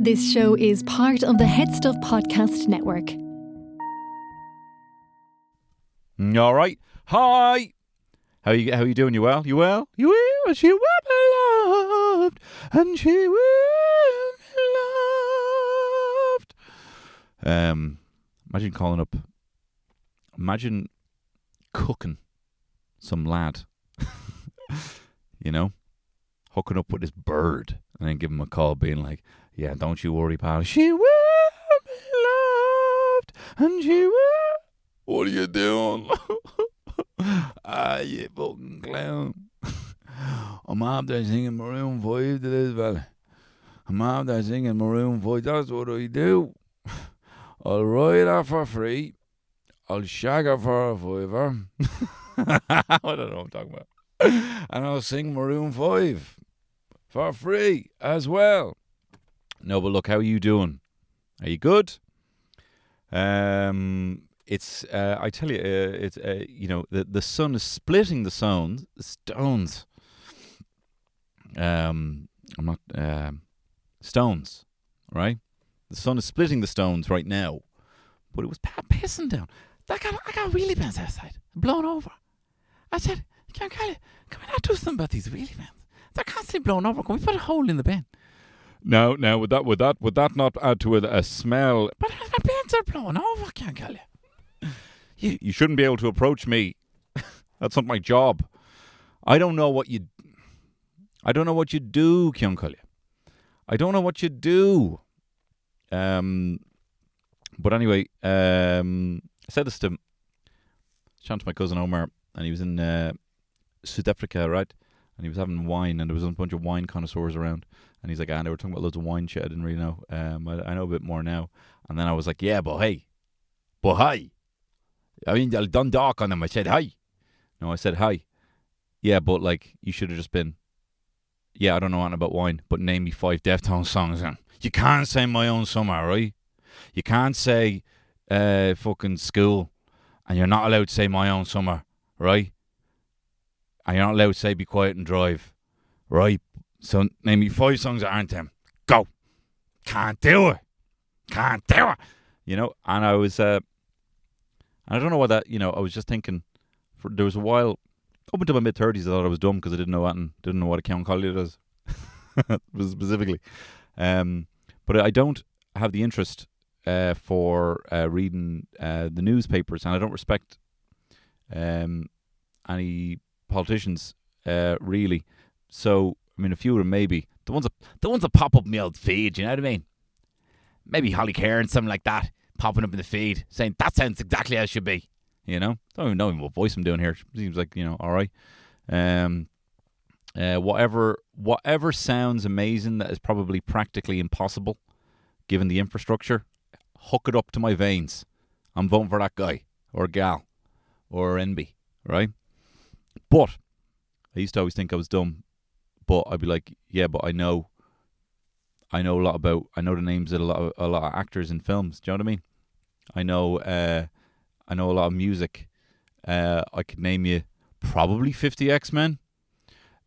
This show is part of the Headstuff podcast network. All right. Hi. How you doing? You well? You well? You will? She will be loved, and she will be loved. Imagine calling up. Imagine cooking some lad. You know, hooking up with this bird, and then giving him a call, being like, "Yeah, don't you worry, pal. She will be loved, and she will." What are you doing? You fucking clown. I'm out there singing Maroon 5 to this fella. I'm out there singing Maroon 5. That's what I do. I'll ride her for free. I'll shag her for a fiver. I don't know what I'm talking about. And I'll sing Maroon 5 for free as well. No, but look, how are you doing? Are you good? It's I tell you, it's you know, the sun is splitting the stones. I'm not stones, right? The sun is splitting the stones right now, but it was pissing down. I got wheelie vans outside, blown over. I said, can we not do something about these wheelie vans? They're constantly blown over. Can we put a hole in the bin? No, would that not add to a smell? But my bins are blown over, can't tell you. You shouldn't be able to approach me. That's not my job. I don't know what you do, Kionkulya. I don't know what you do. But anyway, I said this to my cousin Omar, and he was in South Africa, right? And he was having wine, and there was a bunch of wine connoisseurs around. And he's like, they were talking about loads of wine shit. I didn't really know. I know a bit more now. And then I was like, yeah, but hi. I mean, I'll Dundalk on them. I said hi. No, I said hi. Yeah, but like, you should have just been, yeah, I don't know anything about wine, but name me 5 Deftones songs. And you can't say My Own Summer, right? You can't say fucking School, and you're not allowed to say My Own Summer, right? And you're not allowed to say Be Quiet and Drive, right? So name me 5 songs that aren't them. Go. Can't do it. You know, and I was, I don't know what that, you know, I was just thinking, there was a while, up until my mid-30s, I thought I was dumb because I didn't know what a Count Collier does, specifically. But I don't have the interest for reading the newspapers, and I don't respect any politicians, really. So, I mean, a few of them maybe. The ones that pop up in my old feed, you know what I mean? Maybe Holly Cairns, something like that, popping up in the feed, saying, that sounds exactly how it should be, you know? Don't even know what voice I'm doing here. Seems like, you know, all right. Whatever sounds amazing that is probably practically impossible, given the infrastructure, hook it up to my veins. I'm voting for that guy, or gal, or NB, right? But I used to always think I was dumb, but I'd be like, yeah, but I know the names of a lot of actors in films. Do you know what I mean? I know a lot of music. I could name you probably 50 X-Men.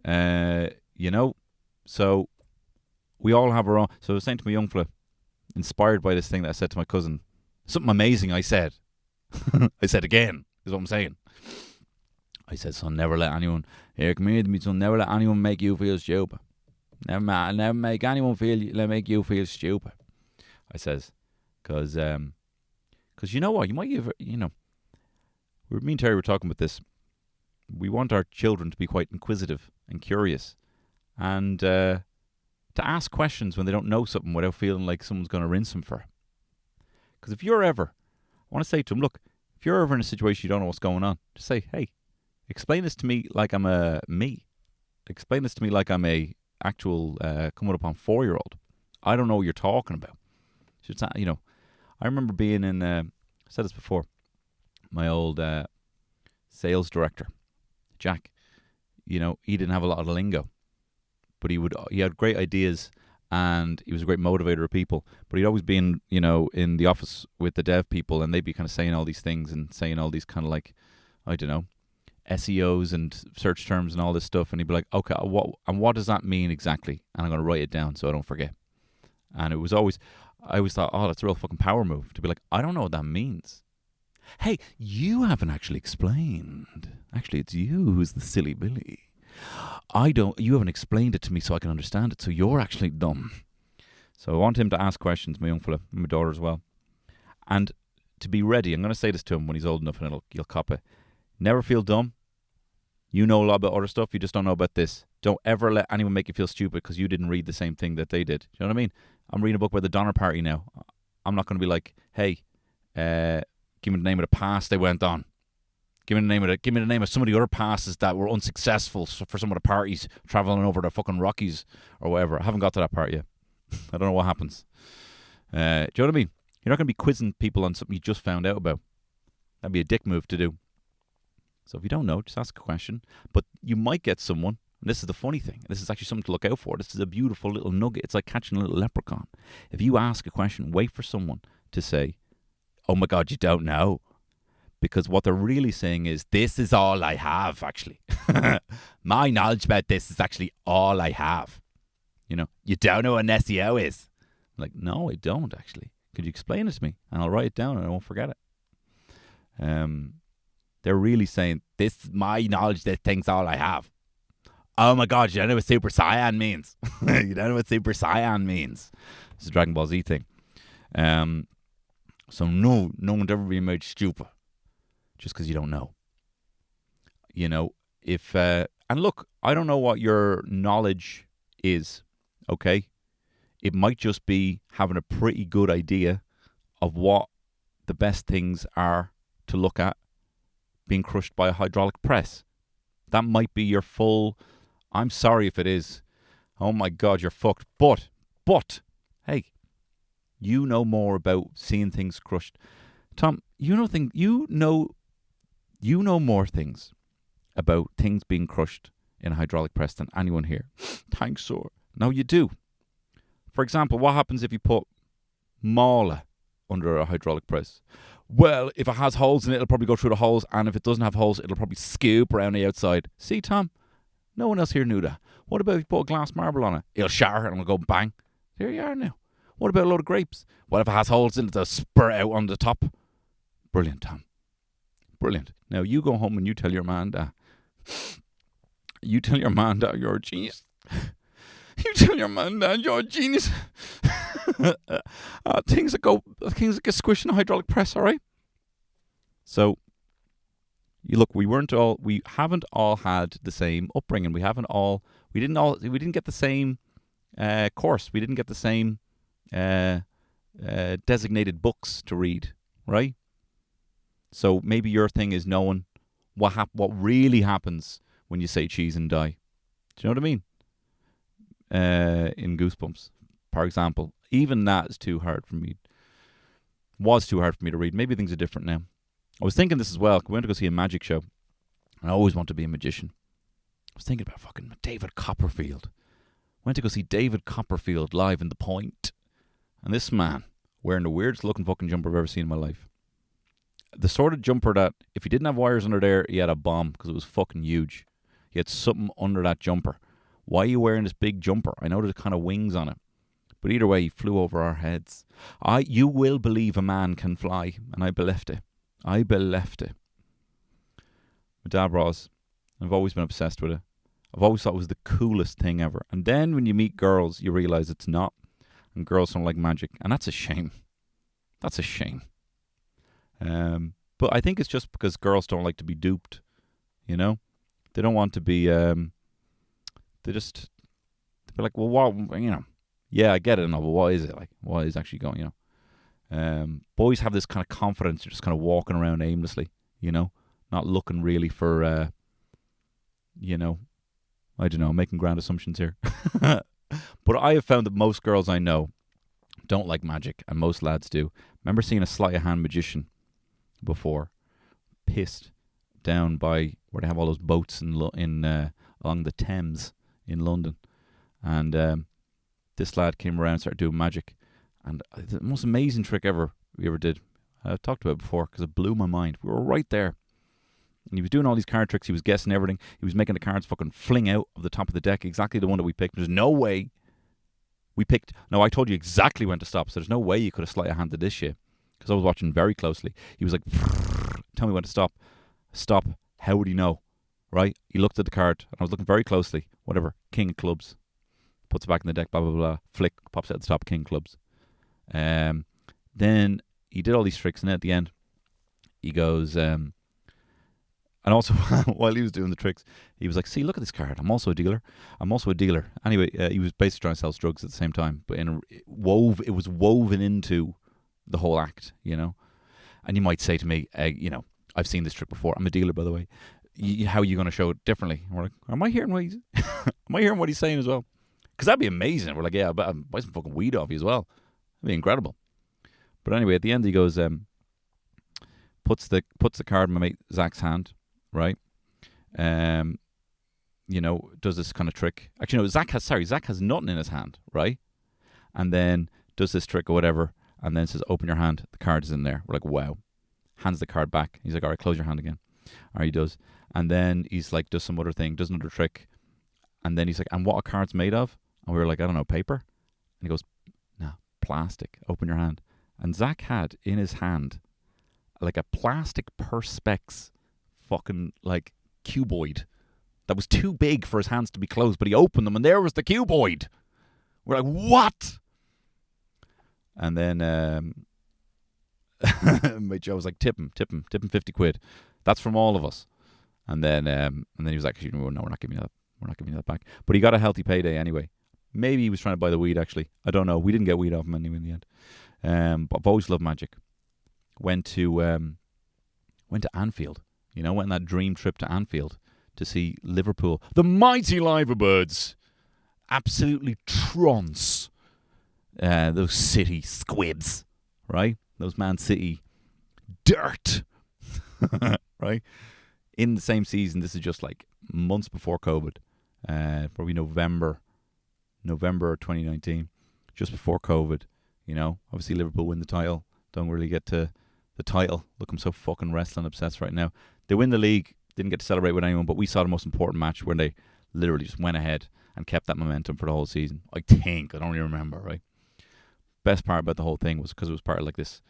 You know, so we all have our own. So I was saying to my young fella, inspired by this thing that I said to my cousin, something amazing I said. I said again, is what I'm saying. I said, son, never let anyone, here, come here to me, son, never let anyone make you feel stupid. Never make anyone make you feel stupid. I says, because you know what, you might have, you know, me and Terry were talking about this. We want our children to be quite inquisitive and curious, and to ask questions when they don't know something without feeling like someone's going to rinse them for it. Because if you're ever, I want to say to them, look, if you're ever in a situation you don't know what's going on, just say, hey, explain this to me like I'm a me. Explain this to me like I'm a actual coming up on 4-year-old. I don't know what you're talking about. You know, I remember being in, I said this before, my old sales director, Jack. You know, he didn't have a lot of lingo, but he had great ideas, and he was a great motivator of people. But he'd always been, you know, in the office with the dev people, and they'd be kind of saying all these things and saying all these kind of like, I don't know, SEOs and search terms and all this stuff, and he'd be like, okay, what does that mean exactly? And I'm going to write it down so I don't forget. And I always thought, oh, that's a real fucking power move to be like, I don't know what that means. Hey, you haven't actually explained. Actually, it's you who's the silly Billy. You haven't explained it to me so I can understand it, so you're actually dumb. So I want him to ask questions, my young fella, and my daughter as well. And to be ready, I'm going to say this to him when he's old enough and he'll cop it. Never feel dumb. You know a lot about other stuff, you just don't know about this. Don't ever let anyone make you feel stupid because you didn't read the same thing that they did. Do you know what I mean? I'm reading a book about the Donner Party now. I'm not going to be like, hey, give me the name of the pass they went on. Give me the name of some of the other passes that were unsuccessful for some of the parties traveling over the fucking Rockies or whatever. I haven't got to that part yet. I don't know what happens. Do you know what I mean? You're not going to be quizzing people on something you just found out about. That'd be a dick move to do. So if you don't know, just ask a question. But you might get someone, and this is the funny thing, this is actually something to look out for. This is a beautiful little nugget. It's like catching a little leprechaun. If you ask a question, wait for someone to say, oh my God, you don't know. Because what they're really saying is, this is all I have, actually. My knowledge about this is actually all I have. You know, you don't know what an SEO is. I'm like, no, I don't, actually. Could you explain it to me? And I'll write it down and I won't forget it. They're really saying, this is my knowledge, this thing's all I have. Oh my God, you don't know what Super Saiyan means. You don't know what Super Saiyan means. It's a Dragon Ball Z thing. So no one's ever been made stupid just because you don't know. You know, and look, I don't know what your knowledge is, okay? It might just be having a pretty good idea of what the best things are to look at being crushed by a hydraulic press. That might be your full, I'm sorry if it is, oh my God, you're fucked. But, hey, you know more about seeing things crushed. Tom, you know more things about things being crushed in a hydraulic press than anyone here. Thanks, sir. No, you do. For example, what happens if you put mala under a hydraulic press? Well, if it has holes in it, it'll probably go through the holes, and if it doesn't have holes, it'll probably scoop around the outside. See, Tom? No one else here knew that. What about if you put a glass marble on it? It'll shatter and it'll go bang. There you are now. What about a load of grapes? Well, if it has holes in it, they'll spurt out on the top. Brilliant, Tom. Brilliant. Now, you go home and you tell your man that. You tell your man that you're a genius. You tell your man that you're a genius. Things that get squished in a hydraulic press, all right? So, you look, we haven't all had the same upbringing. We didn't get the same course. We didn't get the same designated books to read, right? So maybe your thing is knowing what really happens when you say cheese and die. Do you know what I mean? In Goosebumps, for example. Even that is too hard for me. Was too hard for me to read. Maybe things are different now. I was thinking this as well. We went to go see a magic show. And I always want to be a magician. I was thinking about fucking David Copperfield. Went to go see David Copperfield live in the Point. And this man, wearing the weirdest looking fucking jumper I've ever seen in my life. The sort of jumper that, if he didn't have wires under there, he had a bomb because it was fucking huge. He had something under that jumper. Why are you wearing this big jumper? I know there's kind of wings on it. But either way, he flew over our heads. You will believe a man can fly. And I believed it. My dad was. I've always been obsessed with it. I've always thought it was the coolest thing ever. And then when you meet girls, you realise it's not. And girls don't like magic. And that's a shame. That's a shame. But I think it's just because girls don't like to be duped. You know? They don't want to be... they're like, well, what, you know... Yeah, I get it, no, but what is it? Like, what is actually going, you know? Boys have this kind of confidence. You're just kind of walking around aimlessly, you know? Not looking really for, you know, I don't know, making grand assumptions here. But I have found that most girls I know don't like magic, and most lads do. Remember seeing a sleight of hand magician before, pissed down by where they have all those boats along the Thames in London. And this lad came around and started doing magic. And the most amazing trick ever we ever did. I've talked about it before because it blew my mind. We were right there. And he was doing all these card tricks. He was guessing everything. He was making the cards fucking fling out of the top of the deck. Exactly the one that we picked. There's no way I told you exactly when to stop, so there's no way you could have sleight of handed this shit. Because I was watching very closely. He was like, tell me when to stop. Stop. How would he know? Right? He looked at the card, and I was looking very closely. Whatever. King of clubs. Puts it back in the deck, blah, blah, blah. Flick, pops out the top, king of clubs. Then he did all these tricks, and then at the end, he goes, and also, while he was doing the tricks, he was like, see, look at this card. I'm also a dealer. Anyway, he was basically trying to sell drugs at the same time, but it was woven into the whole act, you know. And you might say to me, you know, I've seen this trick before. I'm a dealer, by the way. How are you going to show it differently? And we're like, am I hearing what he's saying as well? Because that'd be amazing. We're like, yeah, I'll buy some fucking weed off you as well. That'd be incredible. But anyway, at the end he goes, puts the card in my mate Zach's hand, right? You know, does this kind of trick. Actually, no, Zach has nothing in his hand, right? And then does this trick or whatever, and then says, open your hand. The card is in there. We're like, wow. Hands the card back. He's like, all right, close your hand again. All right, he does. And then he's like, does some other thing, does another trick. And then he's like, and what are cards made of? And we were like, I don't know, paper? And he goes, no, plastic. Open your hand. And Zach had in his hand like a plastic Perspex fucking like cuboid that was too big for his hands to be closed, but he opened them and there was the cuboid. We're like, what? And then my Joe was like, tip him 50 quid. That's from all of us. And then he was like, no, we're not giving you that. We're not giving you that back. But he got a healthy payday anyway. Maybe he was trying to buy the weed, actually. I don't know. We didn't get weed off him anyway in the end. But I've always loved magic. Went to Anfield. You know, went on that dream trip to Anfield to see Liverpool. The mighty Liverbirds. Absolutely trance. Those City squibs, right? Those Man City dirt, right? In the same season, this is just like months before COVID. Probably November 2019, just before COVID. You know, obviously Liverpool win the title. Don't really get to the title. Look, I'm so fucking wrestling obsessed right now. They win the league. Didn't get to celebrate with anyone, but we saw the most important match where they literally just went ahead and kept that momentum for the whole season. I think. I don't really remember, right? Best part about the whole thing was because it was part of like this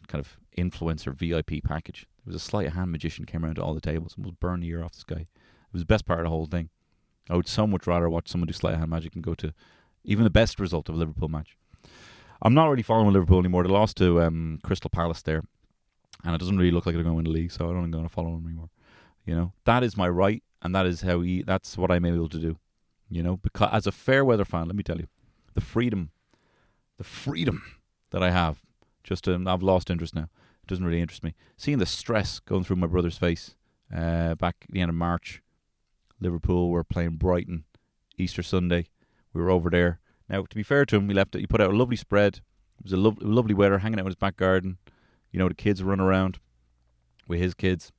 kind of influencer VIP package. There was a sleight of hand magician came around to all the tables and was burning the ear off this guy. It was the best part of the whole thing. I would so much rather watch someone do sleight of hand magic and go to even the best result of a Liverpool match. I'm not really following Liverpool anymore. They lost to Crystal Palace there, and it doesn't really look like they're going to win the league, so I don't think I'm going to follow them anymore. You know, that is my right, and that is that's what I'm able to do. You know, because as a fair weather fan, let me tell you, the freedom that I have, I've lost interest now. It doesn't really interest me. Seeing the stress going through my brother's face back at the end of March. Liverpool were playing Brighton Easter Sunday. We were over there. Now, to be fair to him, he put out a lovely spread. It was a lovely weather, hanging out in his back garden. You know, the kids run around with his kids.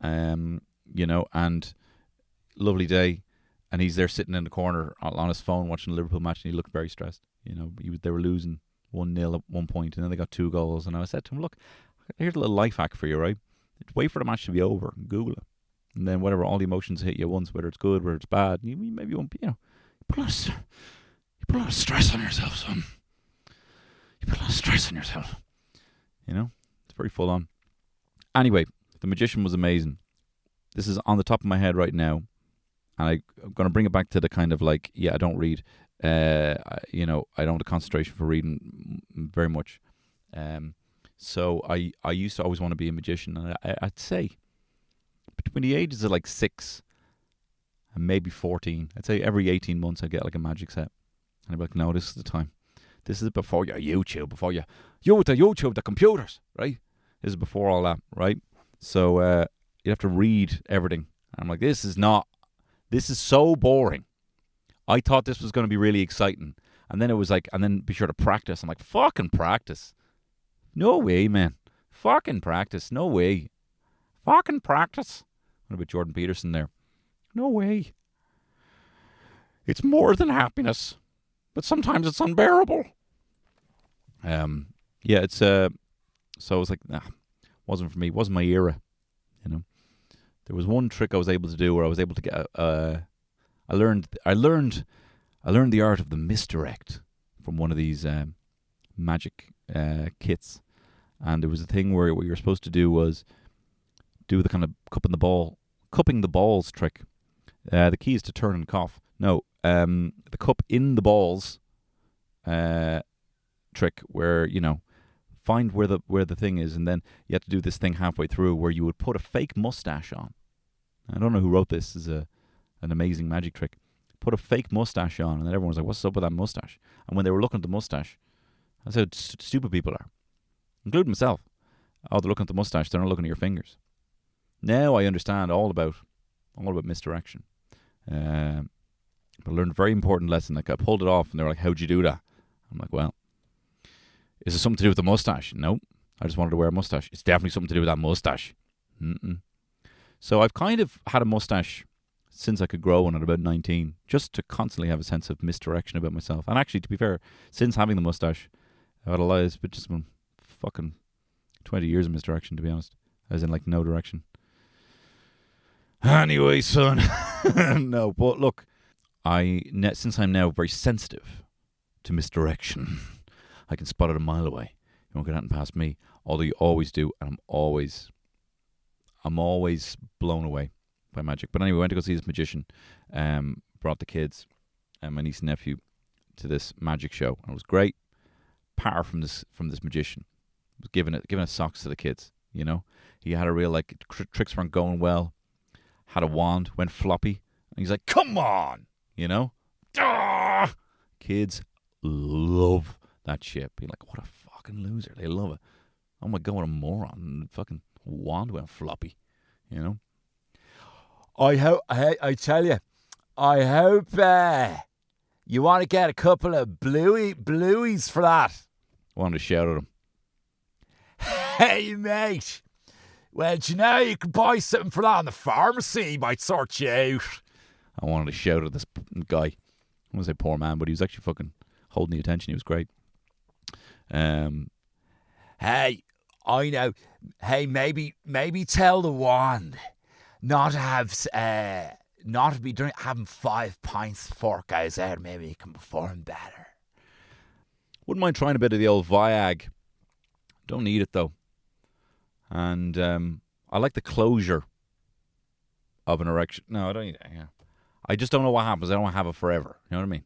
You know, and lovely day. And he's there sitting in the corner on his phone watching the Liverpool match, and he looked very stressed. You know, they were losing 1-0 at one point, and then they got 2 goals. And I said to him, look, here's a little life hack for you, right? Wait for the match to be over and Google it. And then whatever, all the emotions hit you at once, whether it's good, whether it's bad, you maybe won't be, you know, you put a lot of stress on yourself, son. You put a lot of stress on yourself. You know, it's very full on. Anyway, the magician was amazing. This is on the top of my head right now. And I'm going to bring it back to the kind of like, I don't read. You know, I don't have the concentration for reading very much. So I used to always want to be a magician. And I'd say between the ages of like 6 and maybe 14, I'd say every 18 months I'd get like a magic set. And I'd be like, no, this is the time. This is before your YouTube, before you with the YouTube, the computers, right? This is before all that, right? So you have to read everything. And I'm like, this is so boring. I thought this was going to be really exciting. And then it was like, and then be sure to practice. I'm like, fucking practice. No way, man. Fucking practice. No way. Fucking practice. What about Jordan Peterson there? No way. It's more than happiness, but sometimes it's unbearable. Yeah, it's so I was like, wasn't for me. It wasn't my era, you know. There was one trick I was able to do where I was able to get I learned the art of the misdirect from one of these magic kits, and there was a thing where what you were supposed to do was do the kind of cupping the balls trick. The key is to turn and cough. No, the cup in the balls trick, where find where the thing is, and then you have to do this thing halfway through where you would put a fake mustache on. I don't know who wrote this. This is an amazing magic trick. Put a fake mustache on, and then everyone was like, "What's up with that mustache?" And when they were looking at the mustache, that's how stupid people are, including myself. Oh, they're looking at the mustache. They're not looking at your fingers. Now I understand all about misdirection. But I learned a very important lesson. Like, I pulled it off, and they were like, "How'd you do that?" I'm like, "Well, is it something to do with the mustache?" "No, I just wanted to wear a mustache." "It's definitely something to do with that mustache." Mm-mm. So I've kind of had a mustache since I could grow one at about 19, just to constantly have a sense of misdirection about myself. And actually, to be fair, since having the mustache, I've had a lot of, but just been fucking 20 years of misdirection, to be honest. As in, like, no direction. Anyway, son. No, but look, since I'm now very sensitive to misdirection, I can spot it a mile away. You won't get anything past me, although you always do, and I'm always blown away by magic. But anyway, we went to go see this magician, brought the kids and my niece and nephew to this magic show, and it was great. Power from this magician. Was giving it socks to the kids. He had a real, like, tricks weren't going well. Had a wand, went floppy, and he's like, "Come on," Ah! Kids love that shit. Being like, "What a fucking loser!" They love it. Oh my god, what a moron! Fucking wand went floppy. I tell you, I hope you want to get a couple of blueies for that. I wanted to shout at him. "Hey, mate. Well, you can buy something for that in the pharmacy. Might sort you out." I wanted to shout at this guy. I want to say poor man, but he was actually fucking holding the attention. He was great. Hey, I know. Hey, maybe tell the wand not to be having 5 pints before it goes out. Maybe you can perform better. Wouldn't mind trying a bit of the old Viag. Don't need it though. And I like the closure of an erection. No, I don't need it. Yeah. I just don't know what happens. I don't have it forever. You know what I mean?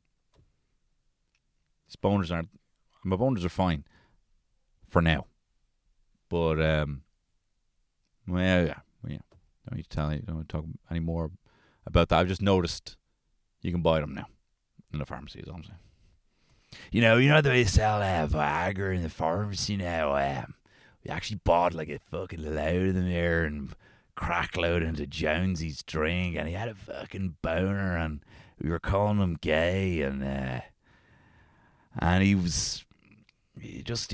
My boners are fine for now. But yeah. Don't need to tell you. Don't want to talk any more about that. I've just noticed you can buy them now in the pharmacy. Is all I'm saying. You know the way they sell Viagra in the pharmacy now. We actually bought like a fucking load of them here and crack load into Jonesy's drink, and he had a fucking boner, and we were calling him gay, and he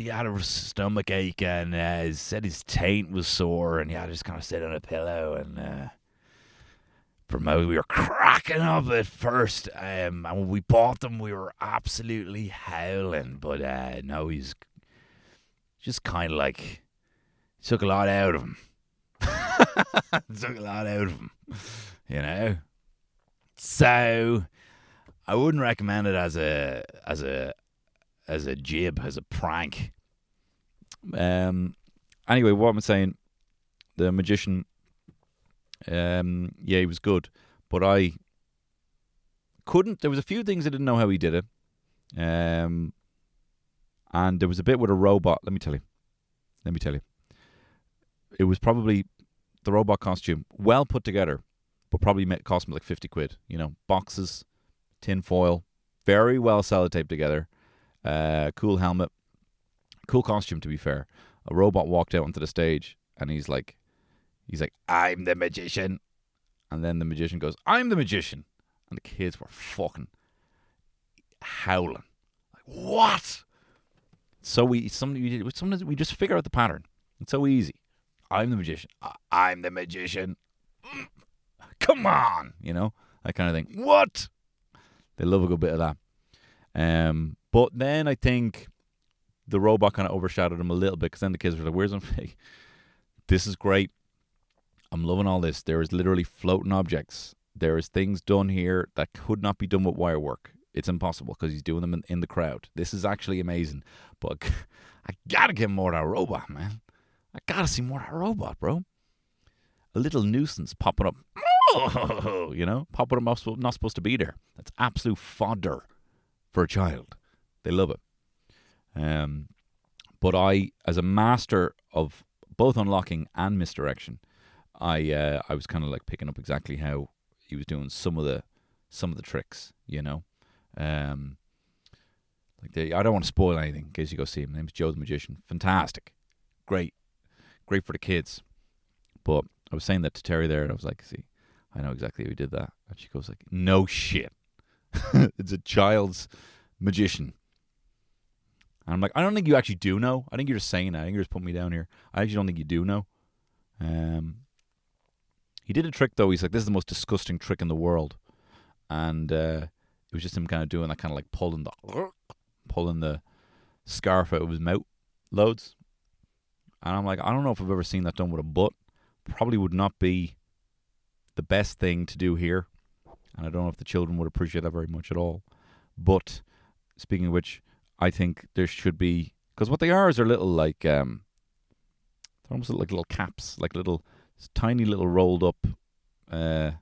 had a stomach ache, and he said his taint was sore, and he had to just kind of sit on a pillow, and we were cracking up at first, and when we bought them, we were absolutely howling, but no, he's just kind of like, took a lot out of him. So I wouldn't recommend it as a jib, as a prank. Anyway, what I'm saying, the magician, he was good, but I couldn't. There was a few things I didn't know how he did it, and there was a bit with a robot. Let me tell you. It was probably the robot costume, well put together, but probably cost me like 50 quid. Boxes, tin foil, very well sellotaped together, cool helmet, cool costume to be fair. A robot walked out onto the stage, and he's like, "I'm the magician," and then the magician goes, "I'm the magician," and the kids were fucking howling. Like, what? So sometimes we just figure out the pattern. It's so easy. I'm the magician. I'm the magician. Come on, that kind of thing. What? They love a good bit of that. But then I think the robot kind of overshadowed him a little bit, because then the kids were like, "Where's my pig? This is great. I'm loving all this. There is literally floating objects. There is things done here that could not be done with wire work. it's impossible because he's doing them in the crowd. This is actually amazing. But I got to get more of that robot, man. I got to see more of that robot, bro. A little nuisance popping up. Popping up not supposed to be there. That's absolute fodder for a child. They love it. But I, as a master of both unlocking and misdirection, I was kind of like picking up exactly how he was doing some of the tricks, I don't want to spoil anything in case you go see him. His name's Joe the Magician. Fantastic. Great for the kids. But I was saying that to Terry there, and I was like, see, I know exactly how he did that. And she goes like, no shit. It's a child's magician. And I'm like, I don't think you actually do know. I think you're just saying that. I think you're just putting me down here. I actually don't think you do know. He did a trick, though. He's like, this is the most disgusting trick in the world. And it was just him kind of doing that, kind of like pulling the scarf out of his mouth loads. And I'm like, I don't know if I've ever seen that done with a butt. Probably would not be the best thing to do here. And I don't know if the children would appreciate that very much at all. But speaking of which, I think there should be, because what they are is they're little like, they're almost like little caps, like little tiny little rolled up, that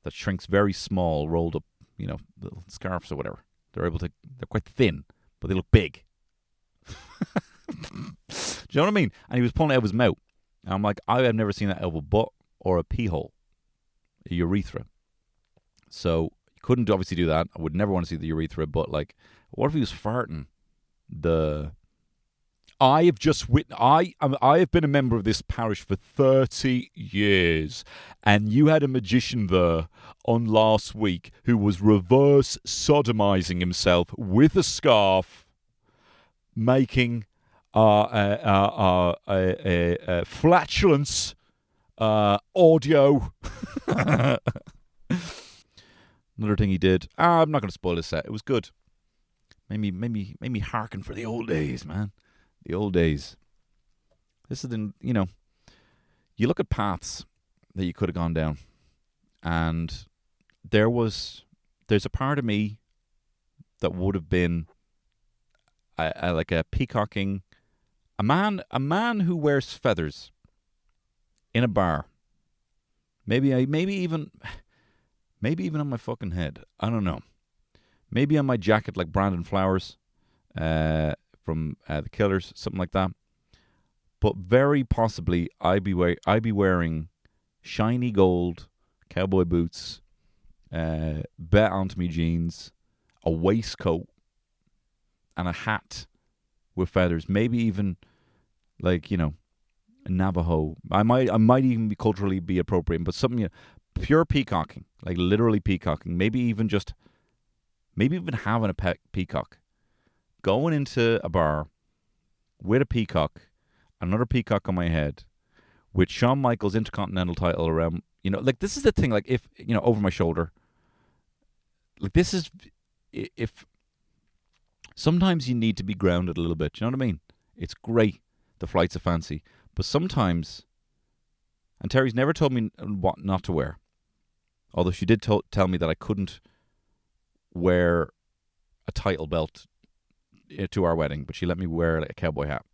shrinks very small, rolled up, little scarves or whatever. They're quite thin, but they look big. Do you know what I mean? And he was pulling it out of his mouth. And I'm like, I have never seen that out of a butt or a pee hole, a urethra. So you couldn't obviously do that. I would never want to see the urethra, but like, what if he was farting I have been a member of this parish for 30 years, and you had a magician there on last week who was reverse sodomizing himself with a scarf, making flatulence audio. Another thing he did. I'm not going to spoil his set. It was good. Made me hearken for the old days, man. The old days. This is you look at paths that you could have gone down, and there's a part of me that would have been like a peacocking, a man who wears feathers in a bar. Maybe even on my fucking head. I don't know. Maybe on my jacket like Brandon Flowers from The Killers, something like that. But very possibly I'd be wearing shiny gold cowboy boots, bet onto me jeans, a waistcoat, and a hat with feathers. Maybe even like Navajo. I might even be culturally be appropriate, but something pure peacocking, like literally peacocking. Maybe even having a pet peacock, going into a bar with a peacock, another peacock on my head, with Shawn Michaels' Intercontinental title around. Like this is the thing. Like if over my shoulder. Like this is if. Sometimes you need to be grounded a little bit. Do you know what I mean? It's great, the flights of fancy, but sometimes. And Terry's never told me what not to wear. Although she did tell me that I couldn't wear a title belt to our wedding, but she let me wear like a cowboy hat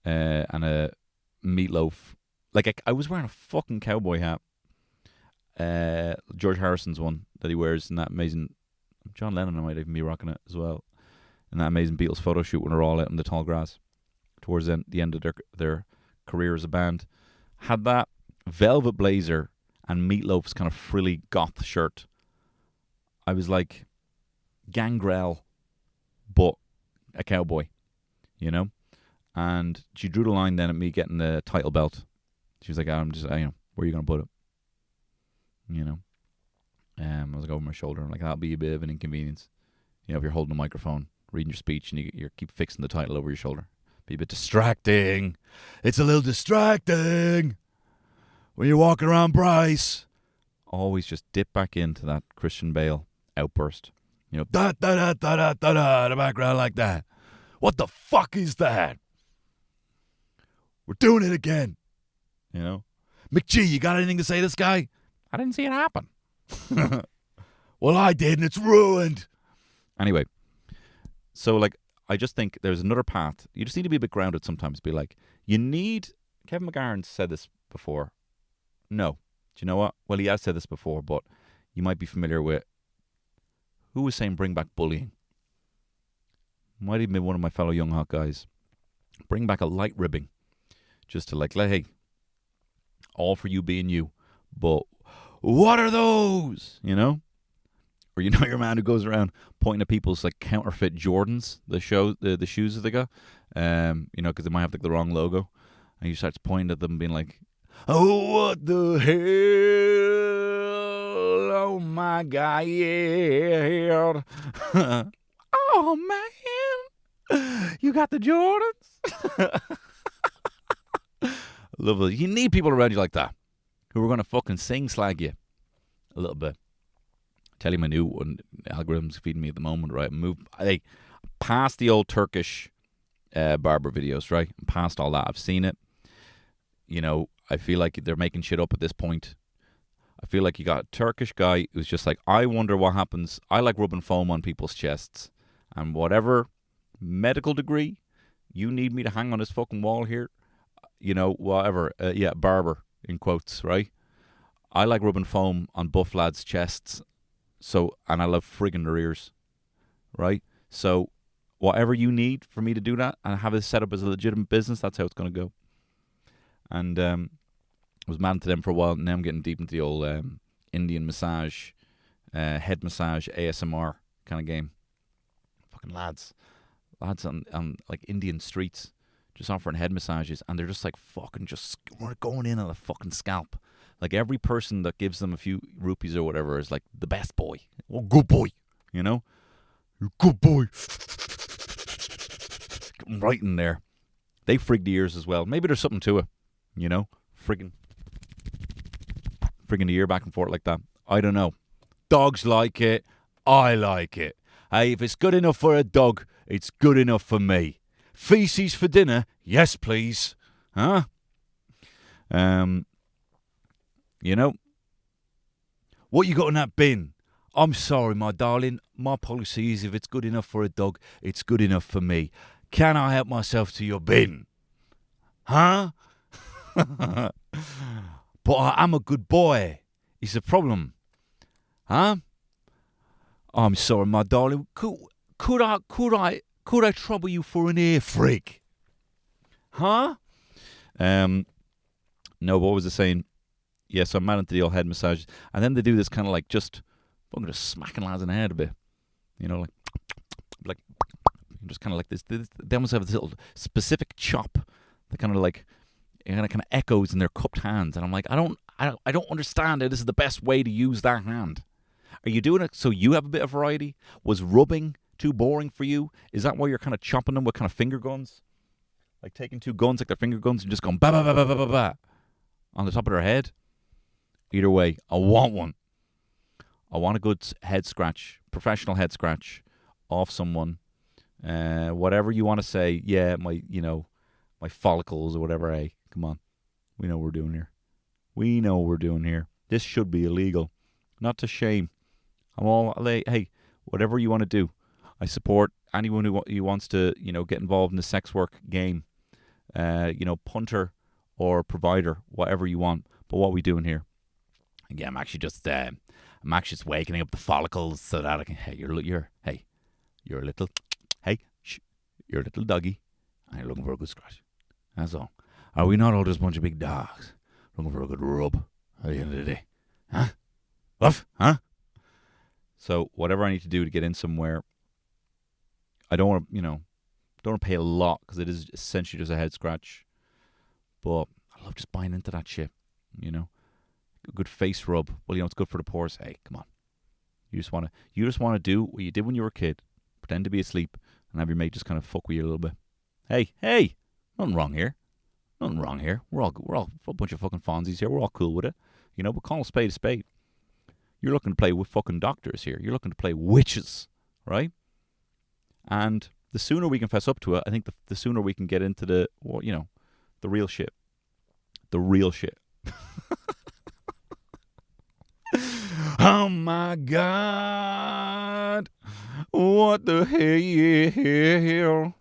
and a meatloaf. Like I was wearing a fucking cowboy hat. George Harrison's one that he wears in that amazing. John Lennon might even be rocking it as well. In that amazing Beatles photo shoot when they're all out in the tall grass towards the end of their career as a band. Had that velvet blazer and Meatloaf's kind of frilly goth shirt. I was like Gangrel, but a cowboy, And she drew the line then at me getting the title belt. She was like, I'm just, where are you going to put it? I was like over my shoulder. I'm like, that'll be a bit of an inconvenience. If you're holding a microphone, reading your speech, and you keep fixing the title over your shoulder. Be a bit distracting. It's a little distracting when you're walking around Bryce. Always just dip back into that Christian Bale outburst. Da da da da da da da, the background like that. What the fuck is that? We're doing it again. McGee, you got anything to say to this guy? I didn't see it happen. Well, I did, and it's ruined. Anyway, so like, I just think there's another path. You just need to be a bit grounded sometimes. Be like, Kevin McGarren said this before. No. Do you know what? Well, he has said this before, but you might be familiar with, who was saying bring back bullying? Might even be one of my fellow young hot guys. Bring back a light ribbing. Just to like, hey, all for you being you. But what are those? You know? Or you know your man who goes around pointing at people's like counterfeit Jordans, the shoes that they got, you know, because they might have like the wrong logo, and he starts pointing at them, being like, "Oh, what the hell? Oh my God, yeah! Oh man, you got the Jordans." Lovely. You need people around you like that who are gonna fucking slag you a little bit. Tell you my new one, algorithm's feeding me at the moment, right? Past the old Turkish barber videos, right? Past all that. I've seen it. You know, I feel like they're making shit up at this point. I feel like you got a Turkish guy who's just like, I wonder what happens. I like rubbing foam on people's chests. And whatever medical degree you need me to hang on this fucking wall here, you know, whatever. Barber, in quotes, right? I like rubbing foam on buff lads' chests. So, and I love frigging their ears, right? So, whatever you need for me to do that and have it set up as a legitimate business, that's how it's going to go. And I was mad to them for a while. Now I'm getting deep into the old Indian massage, head massage, ASMR kind of game. Fucking lads on like Indian streets just offering head massages, and they're just like fucking just going in on the fucking scalp. Like every person that gives them a few rupees or whatever is like the best boy. Oh, good boy. You know? You're good boy. Right in there. They frig the ears as well. Maybe there's something to it. You know? Frigging the ear back and forth like that. I don't know. Dogs like it. I like it. Hey, if it's good enough for a dog, it's good enough for me. Feces for dinner? Yes, please. Huh? You know, what you got in that bin? I'm sorry, my darling. My policy is if it's good enough for a dog, it's good enough for me. Can I help myself to your bin? Huh? But I am a good boy. It's the problem. Huh? I'm sorry, my darling. Could I trouble you for an ear frig? Huh? No, what was I saying? Yeah, so I'm mad into the old head massages. And then they do this kind of like just smacking lads in the head a bit. You know, like just kind of like this. They almost have this little specific chop that kind of like, kind of echoes in their cupped hands. And I'm like, I don't understand how this is the best way to use that hand. Are you doing it so you have a bit of variety? Was rubbing too boring for you? Is that why you're kind of chopping them with kind of finger guns? Like taking two guns like they're finger guns and just going ba ba ba ba ba ba ba on the top of their head? Either way, I want one. I want a good head scratch, professional head scratch off someone. Whatever you want to say, yeah, my follicles or whatever. Hey, come on. We know what we're doing here. This should be illegal. Not to shame. Hey, whatever you want to do. I support anyone who wants to, get involved in the sex work game. Punter or provider, whatever you want. But what are we doing here? Yeah, I'm actually just wakening up the follicles so that I can. Hey, you're a little doggy, and you're looking for a good scratch. That's all. Are we not all just a bunch of big dogs looking for a good rub at the end of the day? Huh? What? Huh? So whatever I need to do to get in somewhere, I don't want to pay a lot because it is essentially just a head scratch. But I love just buying into that shit. A good face rub. Well, it's good for the pores. Hey, come on. You just want to do what you did when you were a kid. Pretend to be asleep and have your mate just kind of fuck with you a little bit. Hey, nothing wrong here. We're all a bunch of fucking Fonzies here. We're all cool with it. But call a spade a spade. You're looking to play with fucking doctors here. You're looking to play witches, right? And the sooner we can fess up to it, I think the sooner we can get into the real shit. The real shit. Oh my God. What the hell?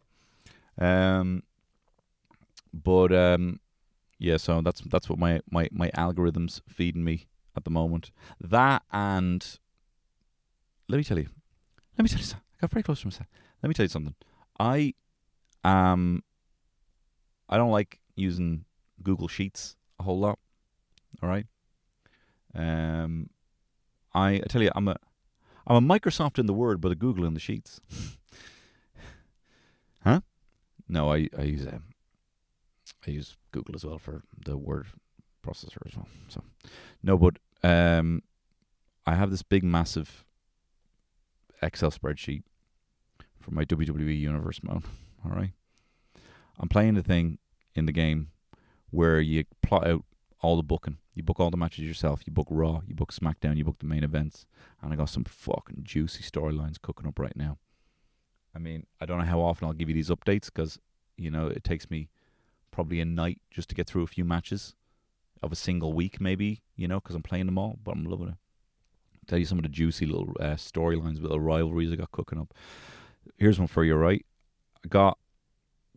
Yeah, so that's what my algorithm's feeding me at the moment. That, and let me tell you something. I got very close to myself. Let me tell you something. I don't like using Google Sheets a whole lot. All right. I tell you, I'm a Microsoft in the Word, but a Google in the Sheets. Huh? No, I use Google as well for the word processor as well. So no, but I have this big, massive Excel spreadsheet for my WWE Universe mode. All right. I'm playing the thing in the game where you plot out all the booking. You book all the matches yourself. You book Raw, you book SmackDown, you book the main events. And I got some fucking juicy storylines cooking up right now. I mean, I don't know how often I'll give you these updates because, it takes me probably a night just to get through a few matches of a single week maybe, because I'm playing them all. But I'm loving it. I'll tell you some of the juicy little storylines, little rivalries I got cooking up. Here's one for you, right? I got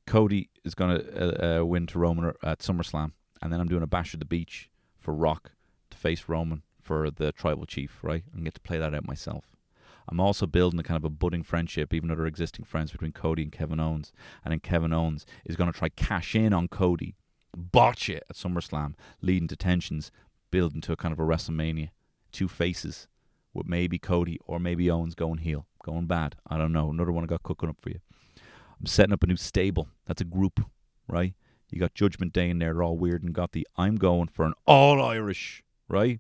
Cody is going to win to Roman at SummerSlam. And then I'm doing a Bash at the Beach for Rock to face Roman for the Tribal Chief, right? And get to play that out myself. I'm also building a kind of a budding friendship, even though they're existing friends, between Cody and Kevin Owens. And then Kevin Owens is going to try cash in on Cody, botch it at SummerSlam, leading to tensions, building to a kind of a WrestleMania. Two faces with maybe Cody or maybe Owens going heel, going bad. I don't know. Another one I got cooking up for you. I'm setting up a new stable. That's a group, right? You got Judgment Day in there. They're all weird and gothy. I'm going for an all-Irish, right?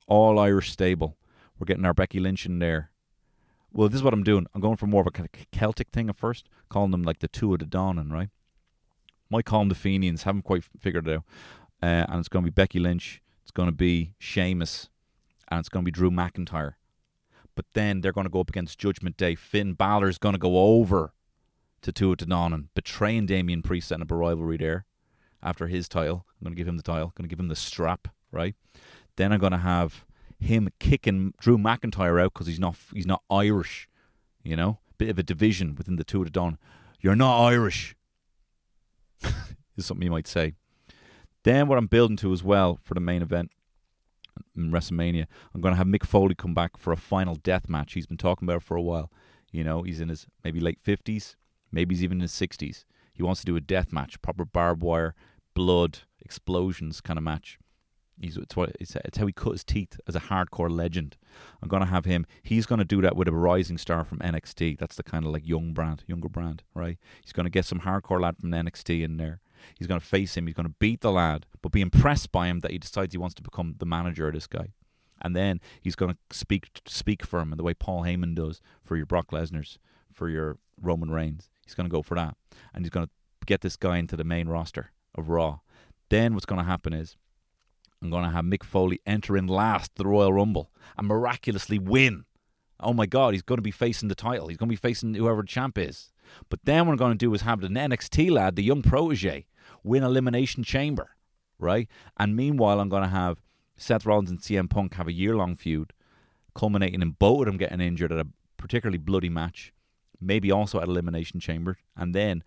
All-Irish stable. We're getting our Becky Lynch in there. Well, this is what I'm doing. I'm going for more of a kind of Celtic thing at first, calling them like the Two of the Dawning, right? Might call them the Fenians. Haven't quite figured it out. And it's going to be Becky Lynch. It's going to be Sheamus. And it's going to be Drew McIntyre. But then they're going to go up against Judgment Day. Finn Balor's going to go over to Two of the Dawning, betraying Damian Priest, setting up a rivalry there after his title. I'm going to give him the title. Going to give him the strap, right? Then I'm going to have him kicking Drew McIntyre out because he's not Irish, bit of a division within the Two of the Dawn. You're not Irish is something you might say. Then what I'm building to as well for the main event in WrestleMania, I'm going to have Mick Foley come back for a final death match. He's been talking about it for a while. He's in his maybe late 50s, maybe he's even in his 60s. He wants to do a death match, proper barbed wire, blood, explosions kind of match. It's how he cut his teeth as a hardcore legend. I'm going to have him. He's going to do that with a rising star from NXT. That's the kind of like younger brand, right? He's going to get some hardcore lad from NXT in there. He's going to face him. He's going to beat the lad, but be impressed by him that he decides he wants to become the manager of this guy. And then he's going to speak for him in the way Paul Heyman does for your Brock Lesnar's, for your Roman Reigns. He's going to go for that. And he's going to get this guy into the main roster of Raw. Then what's going to happen is I'm going to have Mick Foley enter in last the Royal Rumble and miraculously win. Oh my God, he's going to be facing the title. He's going to be facing whoever the champ is. But then what I'm going to do is have the NXT lad, the young protege, win Elimination Chamber, right? And meanwhile, I'm going to have Seth Rollins and CM Punk have a year-long feud, culminating in both of them getting injured at a particularly bloody match, maybe also at Elimination Chamber. And then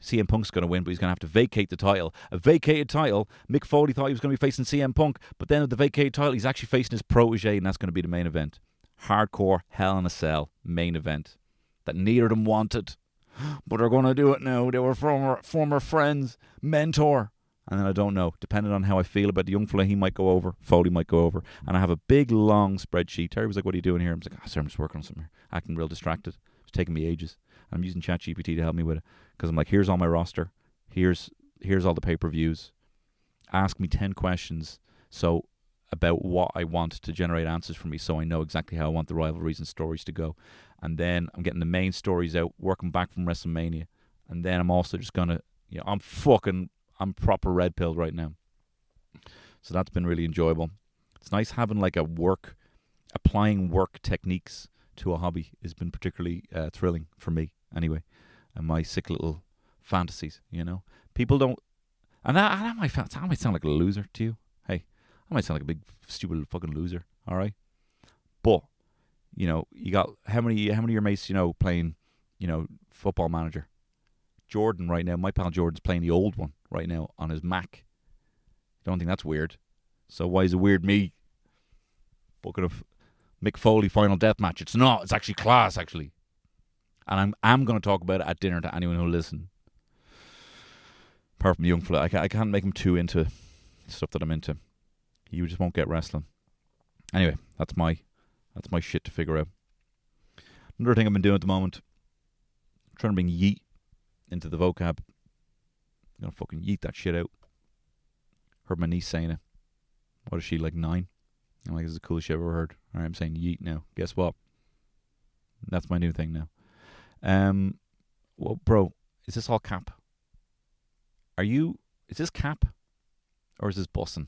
CM Punk's going to win, but he's going to have to vacate the title. A vacated title, Mick Foley thought he was going to be facing CM Punk, but then with the vacated title, he's actually facing his protege, and that's going to be the main event. Hardcore Hell in a Cell main event that neither of them wanted, but they're going to do it now. They were former friends, mentor. And then I don't know, depending on how I feel about the young fella, he might go over, Foley might go over. And I have a big, long spreadsheet. Terry was like, what are you doing here? I'm like, sorry, I'm just working on something here. Acting real distracted. It's taking me ages. I'm using ChatGPT to help me with it. Because I'm like, here's all my roster. Here's all the pay-per-views. Ask me 10 questions about what I want to generate answers for me, so I know exactly how I want the rivalries and stories to go. And then I'm getting the main stories out, working back from WrestleMania. And then I'm also just going to, I'm proper red pilled right now. So that's been really enjoyable. It's nice having like applying work techniques to a hobby has been particularly thrilling for me anyway. And my sick little fantasies, People don't, and that might sound like a loser to you. Hey, I might sound like a big, stupid fucking loser, all right? But, You know, you got how many of your mates, you know, playing, you know, Football Manager? Jordan right now, my pal Jordan's playing the old one right now on his Mac. Don't think that's weird. So why is it weird me booking a Mick Foley Final Deathmatch? It's not. It's actually class, actually. And I'm going to talk about it at dinner to anyone who'll listen. Apart from the young fella, I can't make him too into stuff that I'm into. You just won't get wrestling. Anyway, that's my shit to figure out. Another thing I've been doing at the moment, I'm trying to bring yeet into the vocab. I'm going to fucking yeet that shit out. Heard my niece saying it. What is she, like 9? I'm like, this is the coolest shit I've ever heard. Alright, I'm saying yeet now. Guess what? That's my new thing now. Well, bro, is this all cap? Is this cap? Or is this bussing?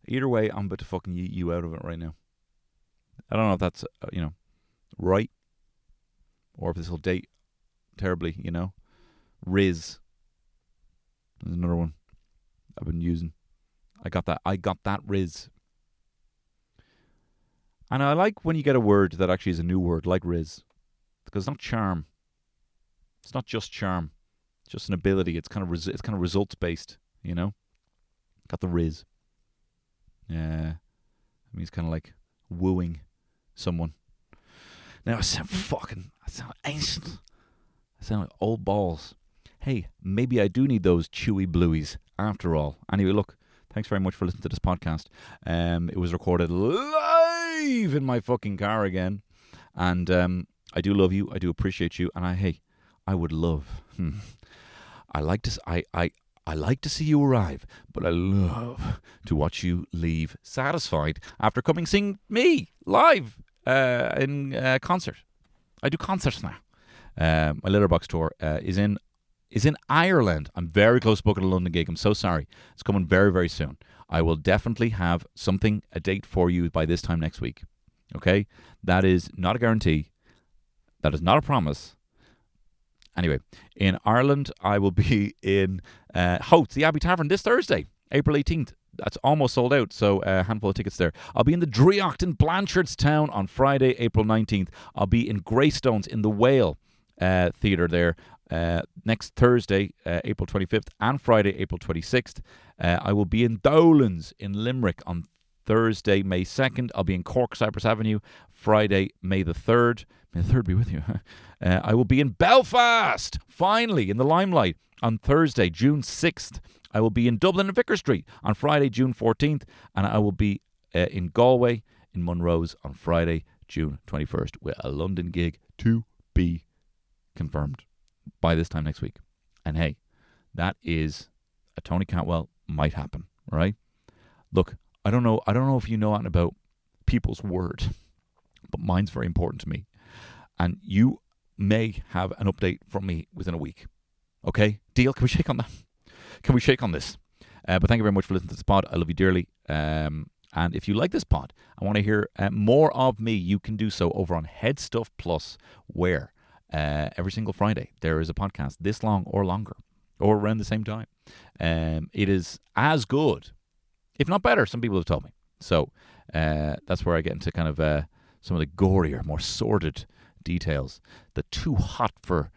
Either way, I'm about to fucking yeet you out of it right now. I don't know if that's, right. Or if this will date terribly, you know. Riz. There's another one I've been using. I got that Riz. And I like when you get a word that actually is a new word, like Riz. Because it's not charm. It's not just charm. It's just an ability. It's kind of results based, you know. Got the Riz. Yeah. I mean, it's kind of like wooing someone. Now I sound ancient. I sound like old balls. Hey, maybe I do need those chewy blueies after all. Anyway, look, thanks very much for listening to this podcast. It was recorded live in my fucking car again. And I do love you. I do appreciate you. And I would love. I like to see you arrive, but I love to watch you leave satisfied after coming seeing me live in concert. I do concerts now. My Letterboxd tour is in Ireland. I'm very close to booking a London gig. I'm so sorry. It's coming very, very soon. I will definitely have a date for you by this time next week. Okay? That is not a guarantee. That is not a promise. Anyway, in Ireland, I will be in Howth, the Abbey Tavern, this Thursday, April 18th. That's almost sold out, so a handful of tickets there. I'll be in the Driocht in Blanchardstown on Friday, April 19th. I'll be in Greystones in the Whale Theatre there next Thursday, April 25th, and Friday, April 26th. I will be in Dowlands in Limerick on Thursday, May 2nd. I'll be in Cork, Cypress Avenue, Friday, May the 3rd. May the 3rd be with you. I will be in Belfast, finally, in the limelight, on Thursday, June 6th. I will be in Dublin and Vicar Street on Friday, June 14th. And I will be in Galway, in Monrose, on Friday, June 21st, with a London gig to be confirmed by this time next week. And hey, that is a Tony Cantwell might happen, right? Look, I don't know if you know anything about people's word, but mine's very important to me. And you may have an update from me within a week. Okay? Deal? Can we shake on that? Can we shake on this? But thank you very much for listening to this pod. I love you dearly. And if you like this pod, I want to hear more of me. You can do so over on Headstuff Plus, where every single Friday there is a podcast this long or longer, or around the same time. It is as good, if not better, some people have told me. So that's where I get into kind of some of the gorier, more sordid details. The too hot for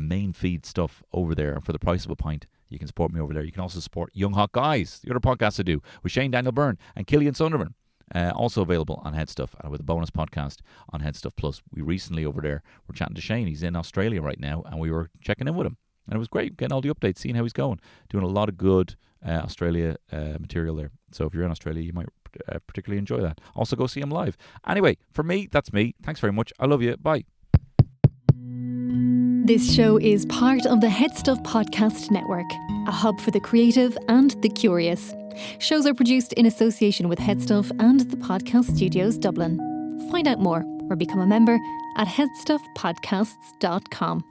main feed stuff over there. And for the price of a pint, you can support me over there. You can also support Young Hot Guys, the other podcast I do with Shane Daniel Byrne and Killian Sunderman. Also available on Headstuff and with a bonus podcast on Headstuff Plus. We recently over there were chatting to Shane. He's in Australia right now, and we were checking in with him. And it was great getting all the updates, seeing how he's going. Doing a lot of good Australia material there. So if you're in Australia, you might particularly enjoy that. Also go see him live. Anyway, for me, that's me. Thanks very much. I love you. Bye. This show is part of the Headstuff Podcast Network, a hub for the creative and the curious. Shows are produced in association with Headstuff and the Podcast Studios Dublin. Find out more or become a member at headstuffpodcasts.com.